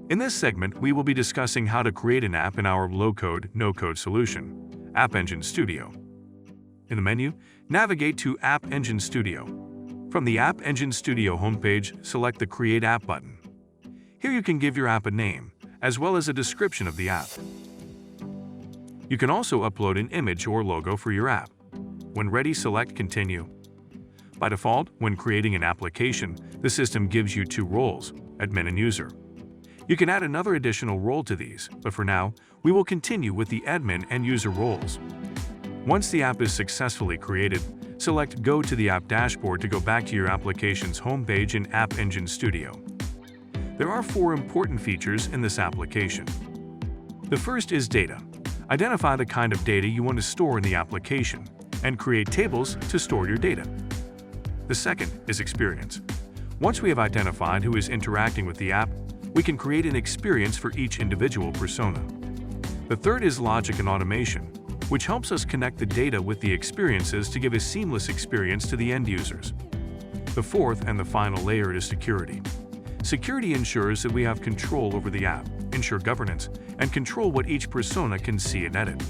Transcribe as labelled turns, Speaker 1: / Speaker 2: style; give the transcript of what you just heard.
Speaker 1: In this segment, we will be discussing how to create an app in our low-code, no-code solution, App Engine Studio. In the menu, navigate to App Engine Studio. From the App Engine Studio homepage, select the Create App button. Here you can give your app a name, as well as a description of the app. You can also upload an image or logo for your app. When ready, select Continue. By default, when creating an application, the system gives you two roles, admin and user. You can add another additional role to these, but for now, we will continue with the admin and user roles. Once the app is successfully created, select Go to the App Dashboard to go back to your application's homepage in App Engine Studio. There are 4 important features in this application. The first is data. Identify the kind of data you want to store in the application, and create tables to store your data. The second is experience. Once we have identified who is interacting with the app, we can create an experience for each individual persona. The third is logic and automation, which helps us connect the data with the experiences to give a seamless experience to the end users. The fourth and the final layer is security. Security ensures that we have control over the app, ensure governance, and control what each persona can see and edit.